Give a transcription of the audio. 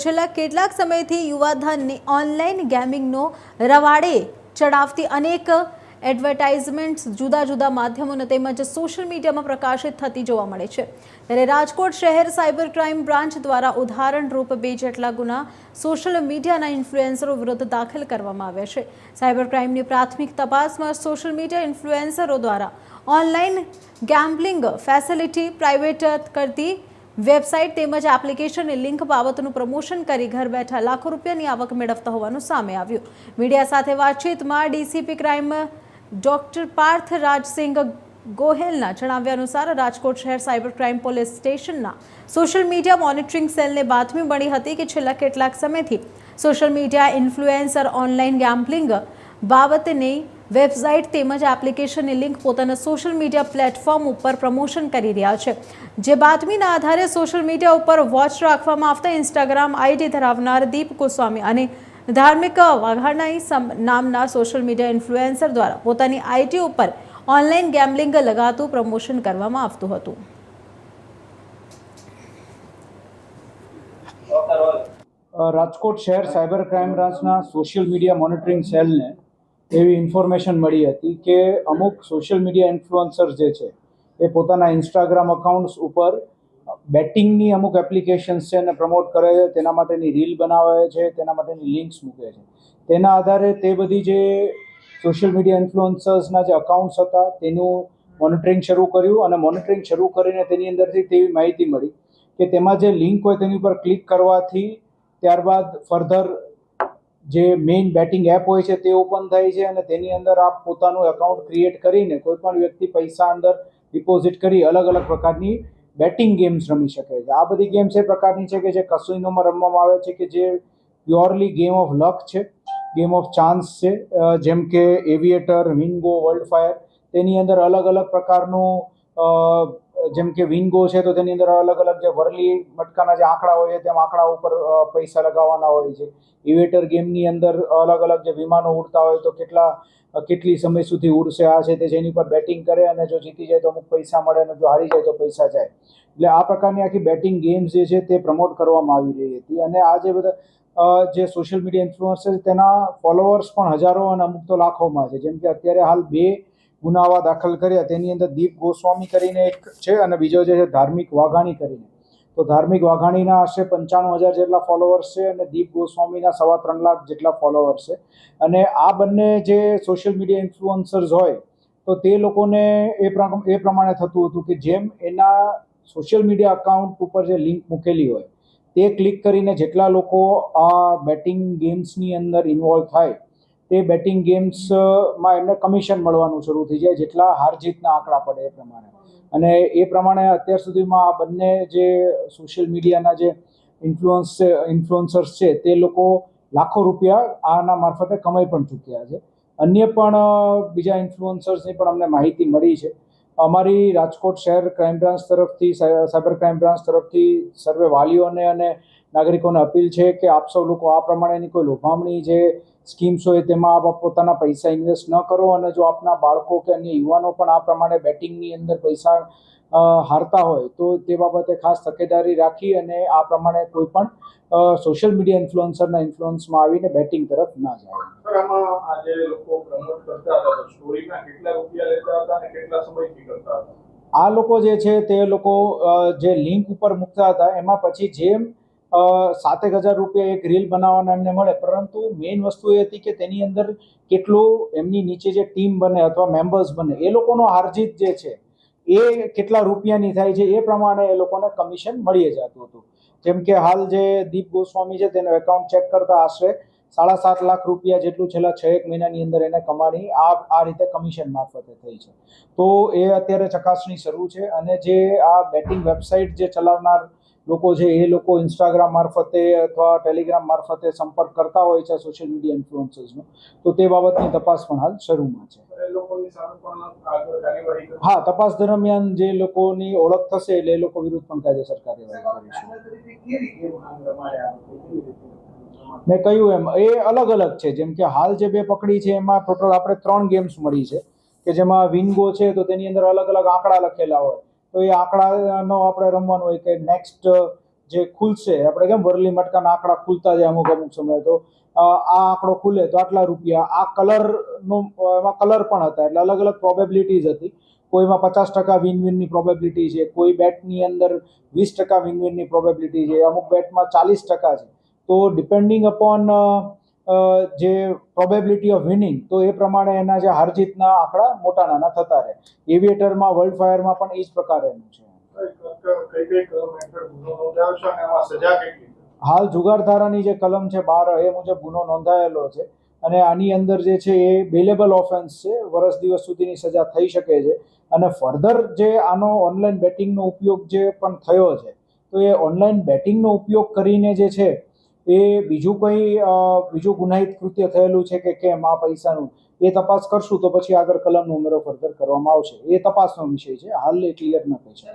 છેલ્લા કેટલાક સમયથી યુવાધનને ઓનલાઈન ગેમિંગનો રવાડે ચડાવતી અનેક એડવર્ટાઇઝમેન્ટ્સ જુદા જુદા માધ્યમોને તેમજ સોશિયલ મીડિયામાં પ્રકાશિત થતી જોવા મળે છે। ત્યારે રાજકોટ શહેર સાયબર ક્રાઇમ બ્રાન્ચ દ્વારા ઉદાહરણરૂપ 2 જેટલા ગુના સોશિયલ મીડિયાના ઇન્ફ્લુએન્સરો વિરુદ્ધ દાખલ કરવામાં આવ્યા છે। સાયબર ક્રાઇમની પ્રાથમિક તપાસમાં સોશિયલ મીડિયા ઇન્ફ્લુએન્સરો દ્વારા ઓનલાઈન ગેમ્બલિંગ ફેસિલિટી પ્રાઇવેટ કરતી વેબસાઇટ તેમજ એપ્લિકેશનની લિંક બાબતનું પ્રમોશન કરી ઘર બેઠા લાખો રૂપિયાની આવક મેળવતા હોવાનું સામે આવ્યું। મીડિયા સાથે વાતચીતમાં DCP crime doctor Parth Rajsinh ગોહેલના જણાવ્યા અનુસાર રાજકોટ શહેર સાયબર ક્રાઇમ પોલીસ સ્ટેશનના સોશિયલ મીડિયા મોનિટરિંગ સેલને બાતમી મળી હતી કે છેલ્લા કેટલાક સમયથી social media influencer online gambling બાબતની વેબસાઇટ તેમજ એપ્લિકેશનની લિંક પોતાના સોશિયલ મીડિયા પ્લેટફોર્મ ઉપર પ્રમોશન કરી રહ્યા છે। જે બાતમીના આધારે સોશિયલ મીડિયા ઉપર વોચ રાખવામાં આવતા ઇન્સ્ટાગ્રામ આઈડી ધરાવનાર દીપ ગોસ્વામી અને ધાર્મિક વાઘાણી નામના સોશિયલ મીડિયા ઇન્ફ્લુએન્સર દ્વારા પોતાની આઈડી ઉપર ઓનલાઈન ગેમ્બલિંગ લગાતું પ્રમોશન કરવામાં આવતું હતું। રાજકોટ શહેર સાયબર ક્રાઇમ બ્રાન્ચના સોશિયલ મીડિયા મોનિટરિંગ સેલને એવી ઇન્ફોર્મેશન મળી હતી કે અમુક સોશિયલ મીડિયા ઇન્ફ્લુઅન્સર્સ જે છે એ પોતાના ઇન્સ્ટાગ્રામ અકાઉન્ટ્સ ઉપર બેટિંગની અમુક એપ્લિકેશન્સ છે એને પ્રમોટ કરે છે, તેના માટેની રીલ બનાવે છે, તેના માટેની લિંક્સ મૂકે છે। તેના આધારે તે બધી જે સોશિયલ મીડિયા ઇન્ફ્લુઅન્સર્સના જે અકાઉન્ટ્સ હતા તેનું મોનિટરિંગ શરૂ કર્યું અને મોનિટરિંગ શરૂ કરીને તેની અંદરથી તેવી માહિતી મળી કે તેમાં જે લિંક હોય તેની ઉપર ક્લિક કરવાથી ત્યારબાદ ફર્ધર જે મેઇન બેટિંગ એપ હોય છે તે ઓપન થાય છે અને તેની અંદર આપ પોતાનું એકાઉન્ટ ક્રિએટ કરીને કોઈ પણ વ્યક્તિ પૈસા અંદર ડિપોઝિટ કરી અલગ અલગ પ્રકારની બેટિંગ ગેમ્સ રમી શકે છે। આ બધી ગેમ્સ એ પ્રકારની છે કે જે કસિનોમાં રમવામાં આવે છે કે જે પ્યોરલી ગેમ ઓફ લક છે, ગેમ ઓફ ચાન્સ છે, જેમ કે એવિએટર, વિનગો, વર્લ્ડ ફાયર। તેની અંદર અલગ અલગ પ્રકારનું જેમ કે વિનગો છે તો તેની અંદર અલગ અલગ જે વરલી મટકાના જે આંકડા હોય છે તેમ આંકડા ઉપર પૈસા લગાવવાના હોય છે। ઇવેટર ગેમની અંદર અલગ અલગ જે વિમાનો ઉડતા હોય તો કેટલી સમય સુધી ઉડશે આ છે તે જેની પર બેટિંગ કરે અને જો જીતી જાય તો અમુક પૈસા મળે અને જો હારી જાય તો પૈસા જાય। એટલે આ પ્રકારની આખી બેટિંગ ગેમ્સ જે છે તે પ્રમોટ કરવામાં આવી રહી હતી અને આ જે બધા જે સોશિયલ મીડિયા ઇન્ફ્લુઅન્સર છે તેના ફોલોઅર્સ પણ હજારો અને અમુક તો લાખોમાં છે। જેમ કે અત્યારે હાલ 2 ગુનાવા દાખલ કર્યા, તેની અંદર દીપ ગોસ્વામી કરીને એક છે અને બીજો જે છે ધાર્મિક વાઘાણી કરીને। તો ધાર્મિક વાઘાણીના આશરે 95,000 જેટલા ફોલોઅર્સ છે અને દીપ ગોસ્વામીના 3.25 લાખ જેટલા ફોલોઅર્સ છે। અને આ બંને જે સોશિયલ મીડિયા ઇન્ફ્લુઅન્સર્સ હોય તો તે લોકોને એ પ્રમાણે થતું હતું કે જેમ એના સોશિયલ મીડિયા અકાઉન્ટ ઉપર જે લિંક મૂકેલી હોય તે ક્લિક કરીને જેટલા લોકો આ બેટિંગ ગેમ્સની અંદર ઇન્વોલ્વ થાય તે બેટિંગ ગેમ્સમાં એમને કમિશન મળવાનું શરૂ થઈ જાય જેટલા હાર જીતના આંકડા પડે એ પ્રમાણે। અને એ પ્રમાણે અત્યાર સુધીમાં આ બંને જે સોશિયલ મીડિયાના જે ઇન્ફ્લુઅન્સર્સ છે તે લોકો લાખો રૂપિયા આના મારફતે કમાઈ પણ ચૂક્યા છે। અન્ય પણ બીજા ઇન્ફ્લુઅન્સર્સની પણ અમને માહિતી મળી છે। અમારી રાજકોટ શહેર ક્રાઇમ બ્રાન્ચ તરફથી સાયબર ક્રાઇમ બ્રાન્ચ તરફથી સર્વે વાલીઓને અને નાગરિકોને અપીલ છે કે આપ સૌ લોકો આ પ્રમાણેની કોઈ લોભામણી જે સ્કીમ્સ હોય તેમાં આપ પોતાના પૈસા ઇન્વેસ્ટ ન કરો અને જો આપના બાળકો કે અન્ય યુવાનો પણ આ પ્રમાણે બેટિંગની અંદર પૈસા હારતા હોય તો તે બાબતે ખાસ તકેદારી રાખી અને આ પ્રમાણે કોઈ પણ સોશિયલ મીડિયા ઇન્ફ્લુઅન્સરના ઇન્ફ્લુઅન્સમાં આવીને બેટિંગ તરફ ના જાય। આ લોકો જે છે તે લોકો જે લિંક ઉપર મૂકતા હતા એમાં પછી જેમ 7,000 રૂપિયા એક રીલ બનાવવાના એમને મળે, પરંતુ મેઇન વસ્તુ એ હતી કે તેની અંદર કેટલું એમની નીચે જે ટીમ બને અથવા મેમ્બર્સ બને એ લોકોનો હારજીત જે છે એ કેટલા રૂપિયાની થાય છે એ પ્રમાણે એ લોકોને કમિશન મળી જતું હતું। જેમ કે હાલ જે દીપ ગોસ્વામી છે તેનું એકાઉન્ટ ચેક કરતા આશરે 7.5 લાખ રૂપિયા જેટલું છેલ્લા 6 મહિનાની અંદર એને કમાણી આ રીતે કમિશન મારફતે થઈ છે। તો એ અત્યારે ચકાસણી શરૂ છે અને જે આ બેટિંગ વેબસાઇટ જે ચલાવનાર લોકો છે એ લોકો ઇન્સ્ટાગ્રામ મારફતે અથવા ટેલિગ્રામ મારફતે સંપર્ક કરતા હોય છે સોશિયલ મીડિયા ઇન્ફ્લુઅન્સર્સનો, તો તે બાબતની તપાસ પણ હાલ શરૂમાં છે। હા, તપાસ દરમિયાન જે લોકોની ઓળખ થશે એટલે એ લોકો વિરુદ્ધ પણ કાયદેસર કાર્યવાહી કરીશું। મેં કહ્યું એમ એ અલગ અલગ છે। જેમ કે હાલ જે 2 પકડી છે એમાં ટોટલ આપણે 3 ગેમ્સ મળી છે કે જેમાં વિનગો છે તો તેની અંદર અલગ અલગ આંકડા લખેલા હોય તો એ આંકડાનો આપણે રમવાનું હોય કે નેક્સ્ટ જે ખુલશે, આપણે કેમ વરલી મટકાના આંકડા ખુલતા જાય અમુક સમય, તો આ આંકડો ખુલે તો આટલા રૂપિયા, આ કલરનો એમાં કલર પણ હતા, એટલે અલગ અલગ પ્રોબેબિલિટીઝ હતી. કોઈમાં 50% વિન વિનની પ્રોબેબિલિટી છે, કોઈ બેટની અંદર 20% વિન વિનની પ્રોબેબિલિટી છે, અમુક બેટમાં 40% છે. તો ડિપેન્ડિંગ અપોન જે પ્રોબેબિલિટી ઓફ વિનિંગ, તો એ પ્રમાણે એના જે હાર જીતના આંકડા મોટા નાના થતા રહે. એવિએટરમાં, વર્લ્ડ ફાયરમાં પણ એ જ પ્રકારેનું છે. હાલ જુગારધારાની જે કલમ છે 12, એ મુજબ ગુનો નોંધાયેલો છે, અને આની અંદર જે છે એ બેલેબલ ઓફેન્સ છે, વર્ષ દિવસ સુધીની સજા થઈ શકે છે. અને ફર્ધર જે આનો ઓનલાઈન બેટિંગનો ઉપયોગ જે પણ થયો છે, તો એ ઓનલાઈન બેટિંગનો ઉપયોગ કરીને જે છે એ બીજું ગુનાહિત કૃત્ય થયેલું છે કે કેમ આ પૈસાનું, એ તપાસ કરશું તો પછી આગળ કલમનો ઉમેરો ફર્ધર કરવામાં આવશે. એ તપાસનો વિષય છે, હાલ એ ક્લિયર ન થઈ શકે.